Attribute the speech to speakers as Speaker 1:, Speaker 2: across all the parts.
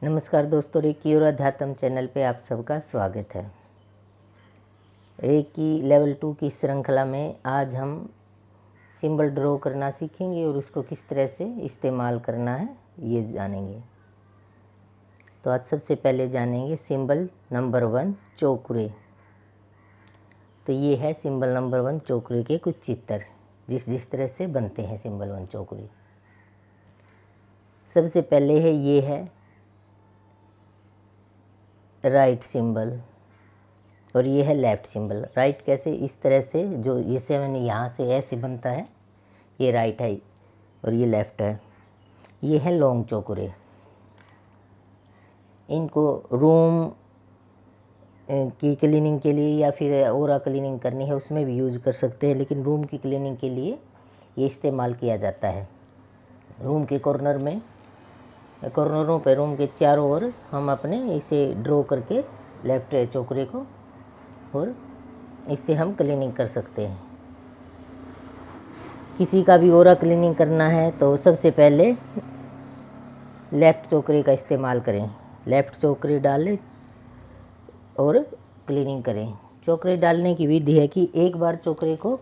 Speaker 1: नमस्कार दोस्तों, रेकी और अध्यात्म चैनल पे आप सबका स्वागत है। रेकी लेवल 2 की श्रृंखला में आज हम सिंबल ड्रॉ करना सीखेंगे और उसको किस तरह से इस्तेमाल करना है ये जानेंगे। तो आज सबसे पहले जानेंगे सिंबल नंबर 1 चौकरे। तो ये है सिंबल नंबर 1 चौकरे के कुछ चित्र जिस तरह से बनते हैं सिंबल 1 चौकरे। सबसे पहले है ये है राइट सिंबल और ये है लेफ़्ट सिंबल। राइट कैसे, इस तरह से जो ये 7 यहाँ से ऐसे बनता है, ये राइट है और ये लेफ़्ट है। ये है लॉन्ग चौकरे। इनको रूम की क्लीनिंग के लिए या फिर ओरा क्लीनिंग करनी है उसमें भी यूज कर सकते हैं, लेकिन रूम की क्लीनिंग के लिए ये इस्तेमाल किया जाता है। रूम के कॉर्नरों पे रूम के चारों ओर हम अपने इसे ड्रॉ करके लेफ़्ट चौकरे को, और इससे हम क्लीनिंग कर सकते हैं। किसी का भी ओरा क्लीनिंग करना है तो सबसे पहले लेफ़्ट चौकरे का इस्तेमाल करें। लेफ़्ट चौकरे डालें और क्लीनिंग करें। चौकरे डालने की विधि है कि एक बार चौकरे को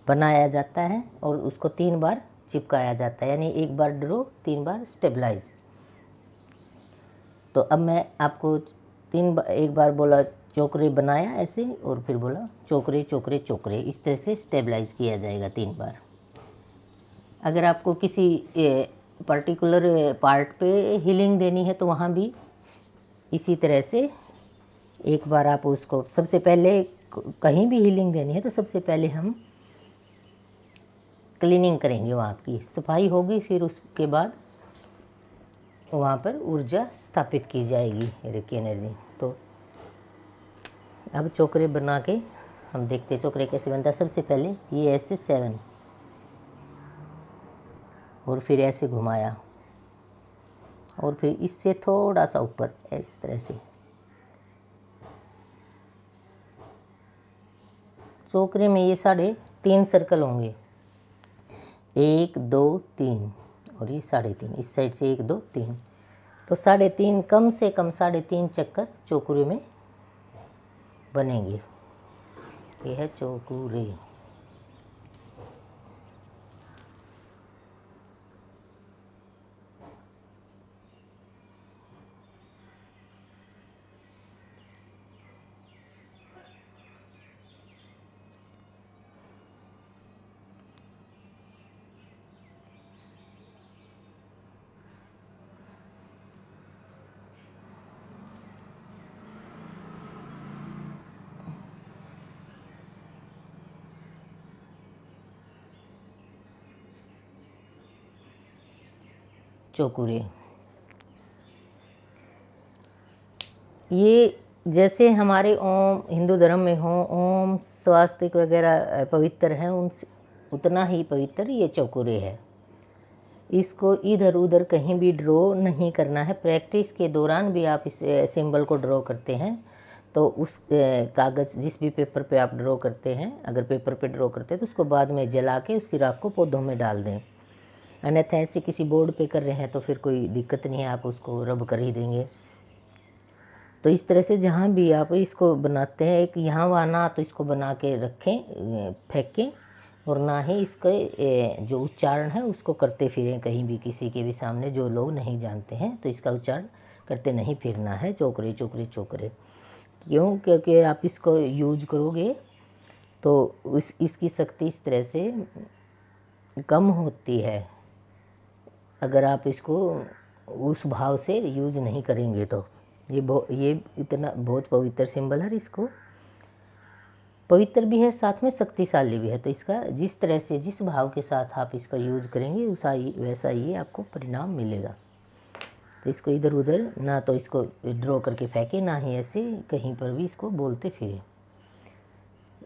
Speaker 1: बनाया जाता है और उसको 3 बार चिपकाया जाता है, यानी एक बार ड्रॉ 3 बार स्टेबलाइज। तो अब मैं आपको एक बार बोला चौकरे बनाया ऐसे, और फिर बोला चौकरे चौकरे चौकरे, इस तरह से स्टेबलाइज किया जाएगा 3 बार। अगर आपको किसी पर्टिकुलर पार्ट पे हीलिंग देनी है तो वहाँ भी इसी तरह से एक बार आप उसको, सबसे पहले कहीं भी हीलिंग देनी है तो सबसे पहले हम क्लीनिंग करेंगे, वहाँ की सफाई होगी, फिर उसके बाद वहाँ पर ऊर्जा स्थापित की जाएगी, रेकी एनर्जी। तो अब चौकरे बना के हम देखते हैं चौकरे कैसे बनता है। सबसे पहले ये ऐसे 7 और फिर ऐसे घुमाया और फिर इससे थोड़ा सा ऊपर इस तरह से। चौकरे में ये 3.5 सर्कल होंगे, 1 2 3 और ये 3.5, इस साइड से 1 2 3, तो 3.5 कम से कम 3.5 चक्कर चौकरे में बनेंगे। ये है चौकरे। चौकरे ये जैसे हमारे ओम हिंदू धर्म में हो, ओम स्वास्तिक वगैरह पवित्र हैं, उनसे उतना ही पवित्र ये चौकरे है। इसको इधर उधर कहीं भी ड्रॉ नहीं करना है। प्रैक्टिस के दौरान भी आप इस सिंबल को ड्रॉ करते हैं तो उस कागज़, जिस भी पेपर पे आप ड्रॉ करते हैं, अगर पेपर पे ड्रॉ करते हैं तो उसको बाद में जला के उसकी राख को पौधों में डाल दें। अन्यथा ऐसे किसी बोर्ड पे कर रहे हैं तो फिर कोई दिक्कत नहीं है, आप उसको रब कर ही देंगे। तो इस तरह से जहाँ भी आप इसको बनाते हैं, एक यहाँ वहाँ ना तो इसको बना के रखें, फेंकें, और ना ही इसके जो उच्चारण है उसको करते फिरें कहीं भी किसी के भी सामने। जो लोग नहीं जानते हैं तो इसका उच्चारण करते नहीं फिरना है, चौकरे चौकरे चौकरे। क्यों? क्योंकि आप इसको यूज करोगे तो इसकी शक्ति इस तरह से कम होती है अगर आप इसको उस भाव से यूज नहीं करेंगे तो। ये इतना बहुत पवित्र सिंबल है, इसको पवित्र भी है, साथ में शक्तिशाली भी है। तो इसका जिस तरह से, जिस भाव के साथ आप इसका यूज करेंगे वैसा ही आपको परिणाम मिलेगा। तो इसको इधर उधर ना तो इसको ड्रॉ करके फेंके, ना ही ऐसे कहीं पर भी इसको बोलते फिरे।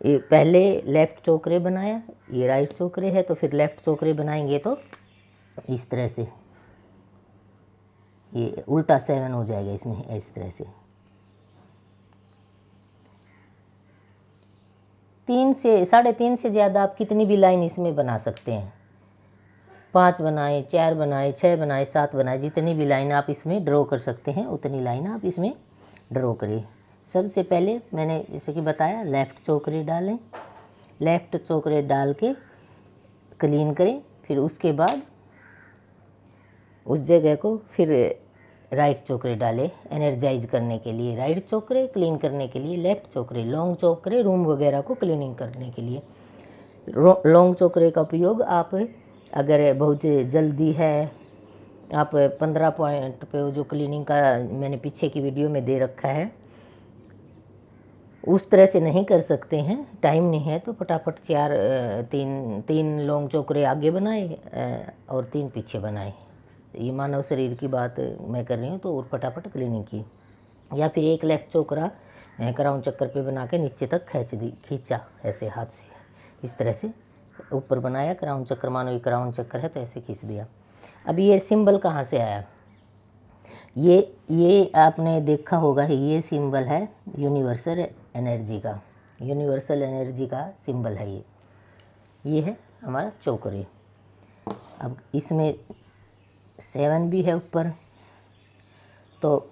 Speaker 1: ये पहले लेफ़्ट चौकरे बनाया, ये राइट चौकरे है, तो फिर लेफ़्ट चौकरे बनाएंगे तो इस तरह से ये उल्टा 7 हो जाएगा इसमें, इस तरह से 3 से 3.5 से ज़्यादा आप कितनी भी लाइन इसमें बना सकते हैं। 5 बनाए, 4 बनाए, 6 बनाए, 7 बनाए, जितनी भी लाइन आप इसमें ड्रॉ कर सकते हैं उतनी लाइन आप इसमें ड्रॉ करिए। सबसे पहले मैंने जैसे कि बताया लेफ़्ट चोकरे डालें, लेफ़्ट चोकरे डाल के क्लीन करें, फिर उसके बाद उस जगह को फिर राइट चोकरे डालें एनर्जाइज करने के लिए, राइट चोकरे क्लीन करने के लिए, लेफ़्ट चोकरे लॉन्ग चोकरे रूम वगैरह को क्लीनिंग करने के लिए। लॉन्ग चोकरे का उपयोग आप अगर बहुत जल्दी है, आप 15 पॉइंट पे जो क्लीनिंग का मैंने पीछे की वीडियो में दे रखा है उस तरह से नहीं कर सकते हैं, टाइम नहीं है, तो फटाफट तीन लॉन्ग चोकरे आगे बनाए और 3 पीछे बनाए। ये मानव शरीर की बात मैं कर रही हूँ, तो और फटाफट क्लीनिंग की। या फिर एक लेफ्ट चोकरा क्राउन चक्कर पे बना के नीचे तक खींचा ऐसे हाथ से, इस तरह से ऊपर बनाया क्राउन चक्कर, मानो ये क्राउन चक्कर है तो ऐसे खींच दिया। अब ये सिंबल कहाँ से आया? ये आपने देखा होगा, ये सिंबल है यूनिवर्सल एनर्जी का, यूनिवर्सल एनर्जी का सिंबल है ये है हमारा चोकरे। अब इसमें 7 भी है ऊपर, तो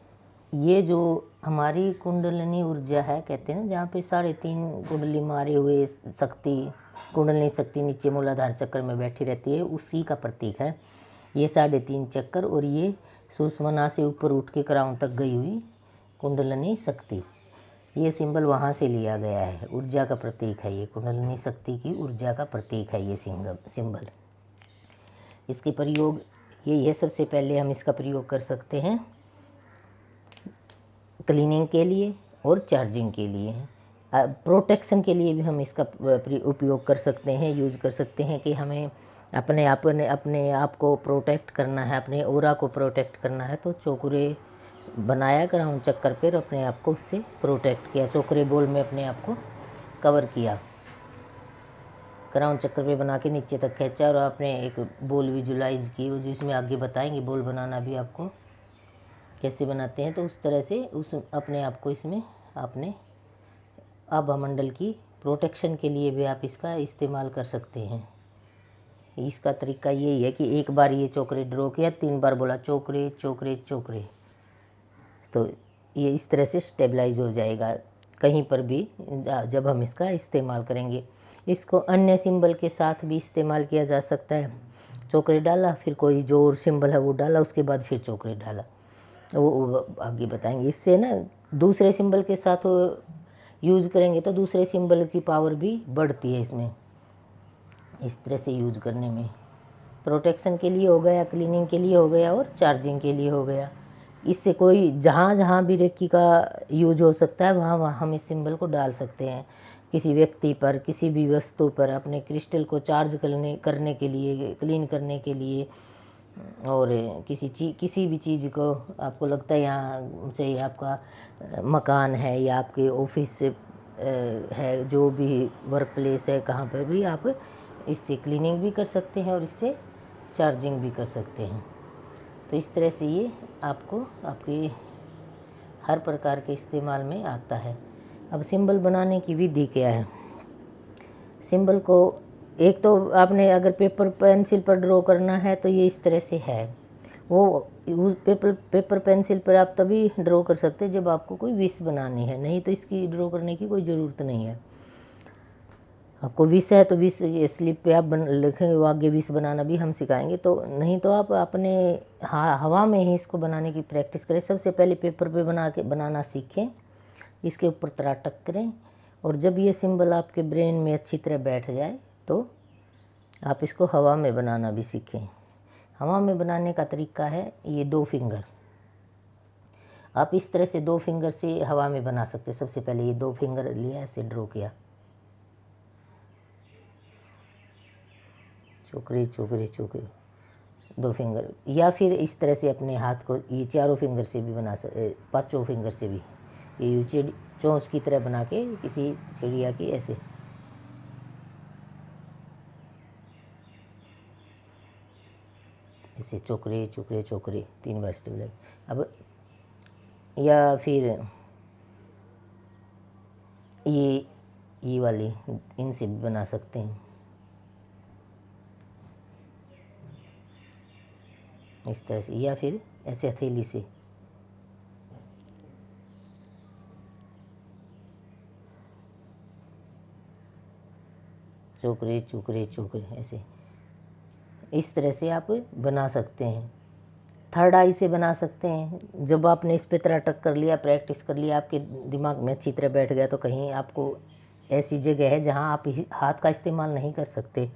Speaker 1: ये जो हमारी कुंडलिनी ऊर्जा है, कहते हैं जहाँ पे 3.5 कुंडली मारे हुए शक्ति, कुंडलिनी शक्ति नीचे मूलाधार चक्र में बैठी रहती है, उसी का प्रतीक है ये 3.5 चक्कर। और ये सुषुम्ना से ऊपर उठ के क्राउन तक गई हुई कुंडलिनी शक्ति, ये सिंबल वहाँ से लिया गया है, ऊर्जा का प्रतीक है ये, कुंडलिनी शक्ति की ऊर्जा का प्रतीक है ये सिंबल। इसके प्रयोग यही है, सबसे पहले हम इसका प्रयोग कर सकते हैं क्लीनिंग के लिए और चार्जिंग के लिए। प्रोटेक्शन के लिए भी हम इसका उपयोग कर सकते हैं, यूज कर सकते हैं कि हमें अपने आप को प्रोटेक्ट करना है, अपने ऑरा को प्रोटेक्ट करना है, तो चोकरे बनाया क्राउन चक्कर पर, अपने आप को उससे प्रोटेक्ट किया, चोकरे बॉल में अपने आप को कवर किया, क्राउन चक्कर पे बना के नीचे तक खींचा और आपने एक बॉल विजुलाइज की, वो जिसमें आगे बताएंगे बॉल बनाना भी आपको कैसे बनाते हैं। तो उस तरह से उस अपने आप को इसमें आपने आभामंडल की प्रोटेक्शन के लिए भी आप इसका इस्तेमाल कर सकते हैं। इसका तरीका यही है कि एक बार ये चोकरे ड्रॉ किया, 3 बार बोला चोकरे चोकरे चोकरे, तो ये इस तरह से स्टेबलाइज हो जाएगा कहीं पर भी जब हम इसका इस्तेमाल करेंगे। इसको अन्य सिंबल के साथ भी इस्तेमाल किया जा सकता है। चोकरे डाला, फिर कोई जो और सिंबल है वो डाला, उसके बाद फिर चोकरे डाला, वो आगे बताएंगे। इससे ना दूसरे सिंबल के साथ यूज करेंगे तो दूसरे सिंबल की पावर भी बढ़ती है इसमें, इस तरह से यूज करने में। प्रोटेक्शन के लिए हो गया, क्लीनिंग के लिए हो गया और चार्जिंग के लिए हो गया। इससे कोई जहाँ जहाँ भी रेकी का यूज हो सकता है वहाँ वहाँ हम इस सिंबल को डाल सकते हैं। किसी व्यक्ति पर, किसी भी वस्तु पर, अपने क्रिस्टल को चार्ज करने के लिए, क्लीन करने के लिए, और किसी भी चीज़ को आपको लगता है यहाँ से आपका मकान है या आपके ऑफिस है, जो भी वर्क प्लेस है, कहाँ पर भी आप इससे क्लीनिंग भी कर सकते हैं और इससे चार्जिंग भी कर सकते हैं। तो इस तरह से ये आपको आपके हर प्रकार के इस्तेमाल में आता है। अब सिंबल बनाने की विधि क्या है? सिंबल को एक तो आपने अगर पेपर पेंसिल पर ड्रॉ करना है तो ये इस तरह से है, वो पेपर पेंसिल पर आप तभी ड्रॉ कर सकते हैं जब आपको कोई विश बनानी है, नहीं तो इसकी ड्रॉ करने की कोई ज़रूरत नहीं है। आपको विश है तो विश ये स्लिप पे आप लिखेंगे, वो आगे विश बनाना भी हम सिखाएंगे, तो नहीं तो आप अपने हवा में ही इसको बनाने की प्रैक्टिस करें। सबसे पहले पेपर पे बनाना सीखें, इसके ऊपर त्राटक करें, और जब ये सिंबल आपके ब्रेन में अच्छी तरह बैठ जाए तो आप इसको हवा में बनाना भी सीखें। हवा में बनाने का तरीका है ये 2 फिंगर, आप इस तरह से 2 फिंगर से हवा में बना सकते हैं। सबसे पहले ये 2 फिंगर लिया, ऐसे ड्रॉ किया, चोकरे चोकरे चोकरे 2 फिंगर, या फिर इस तरह से अपने हाथ को ये 4 फिंगर से भी बना सकते, 5 फिंगर से भी, ये चोंच की तरह बना के किसी चिड़िया की ऐसे ऐसे चोकरे चोकरे चोकरे 3 बार स्टेबलाइज। अब या फिर ये वाली इनसे भी बना सकते हैं। इस तरह से, या फिर ऐसे हथेली से। चोकरे चोकरे चोकरे ऐसे, इस तरह से आप बना सकते हैं। थर्ड आई से बना सकते हैं। जब आपने इस पे त्राटक कर लिया, प्रैक्टिस कर लिया, आपके दिमाग में अच्छी तरह बैठ गया, तो कहीं आपको ऐसी जगह है जहां आप हाथ का इस्तेमाल नहीं कर सकते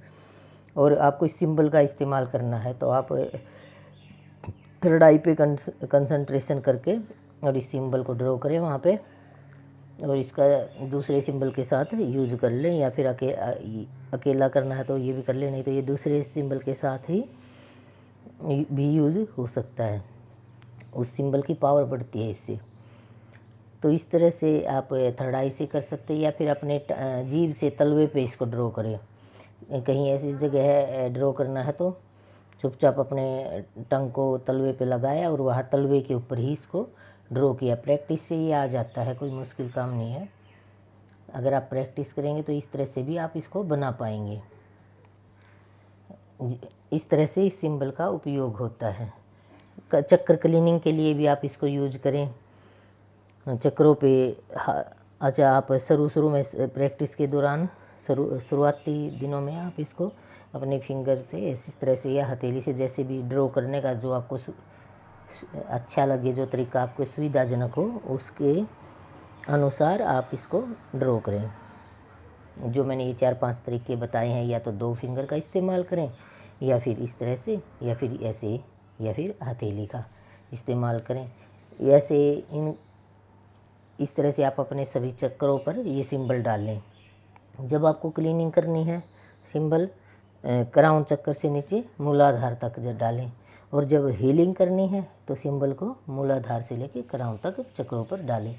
Speaker 1: और आपको इस सिंबल का इस्तेमाल करना है, तो आप थर्ड आई पे कंसंट्रेशन करके और इस सिंबल को ड्रॉ करें वहाँ पे, और इसका दूसरे सिंबल के साथ यूज कर लें, या फिर अकेला करना है तो ये भी कर लें, नहीं तो ये दूसरे सिंबल के साथ ही भी यूज हो सकता है। उस सिंबल की पावर बढ़ती है इससे। तो इस तरह से आप थर्ड आई से कर सकते हैं, या फिर अपने जीभ से तलवे पे इसको ड्रॉ करें। कहीं ऐसी जगह है ड्रॉ करना है तो चुपचाप अपने टंग को तलवे पे लगाया और वहाँ तलवे के ऊपर ही इसको ड्रॉ किया। प्रैक्टिस से ये आ जाता है, कोई मुश्किल काम नहीं है। अगर आप प्रैक्टिस करेंगे तो इस तरह से भी आप इसको बना पाएंगे। इस तरह से इस सिंबल का उपयोग होता है। चक्र क्लीनिंग के लिए भी आप इसको यूज करें चक्रों पे। अच्छा, आप शुरू में प्रैक्टिस के दौरान शुरुआती दिनों में आप इसको अपने फिंगर से इस तरह से या हथेली से जैसे भी ड्रॉ करने का जो आपको अच्छा लगे, जो तरीका आपको सुविधाजनक हो, उसके अनुसार आप इसको ड्रॉ करें। जो मैंने ये 4-5 तरीके बताए हैं, या तो 2 फिंगर का इस्तेमाल करें, या फिर इस तरह से, या फिर ऐसे, या फिर हथेली का इस्तेमाल करें। ऐसे इस तरह से आप अपने सभी चक्रों पर ये सिंबल डाल लें। जब आपको क्लीनिंग करनी है, सिंबल क्राउन चक्र से नीचे मूलाधार तक डालें, और जब हीलिंग करनी है तो सिंबल को मूलाधार से लेकर क्राउन तक चक्रों पर डालें।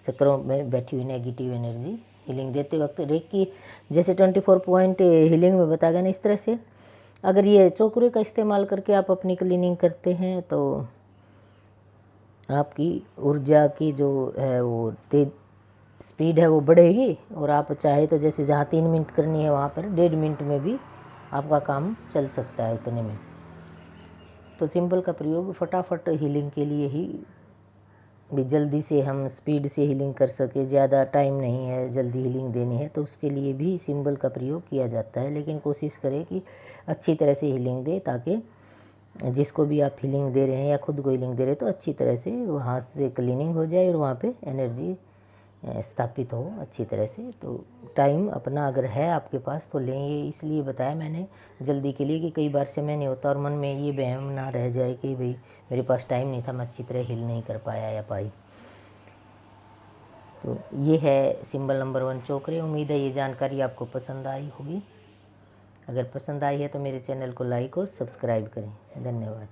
Speaker 1: चक्रों में बैठी हुई नेगेटिव एनर्जी हीलिंग देते वक्त रेकी जैसे 24 पॉइंट हीलिंग में बताया गया ना, इस तरह से अगर ये चोकरे का इस्तेमाल करके आप अपनी क्लीनिंग करते हैं तो आपकी ऊर्जा की जो है वो तेज स्पीड है वो बढ़ेगी, और आप चाहे तो जैसे जहाँ 3 मिनट करनी है वहाँ पर 1.5 मिनट में भी आपका काम चल सकता है उतने में। तो सिंबल का प्रयोग फटाफट हीलिंग के लिए ही, भी जल्दी से हम स्पीड से हीलिंग कर सके, ज़्यादा टाइम नहीं है, जल्दी हीलिंग देनी है, तो उसके लिए भी सिंबल का प्रयोग किया जाता है। लेकिन कोशिश करें कि अच्छी तरह से हीलिंग दे, ताकि जिसको भी आप हीलिंग दे रहे हैं या खुद को हीलिंग दे रहे हैं तो अच्छी तरह से वहाँ से क्लीनिंग हो जाए और वहाँ पे एनर्जी स्थापित हो अच्छी तरह से। तो टाइम अपना अगर है आपके पास तो लें। ये इसलिए बताया मैंने जल्दी के लिए कि कई बार समय नहीं होता और मन में ये वहम ना रह जाए कि भाई मेरे पास टाइम नहीं था, मैं अच्छी तरह हील नहीं कर पाया या पाई। तो ये है सिंबल नंबर 1 चोकरे। उम्मीद है ये जानकारी आपको पसंद आई होगी। अगर पसंद आई है तो मेरे चैनल को लाइक और सब्सक्राइब करें। धन्यवाद।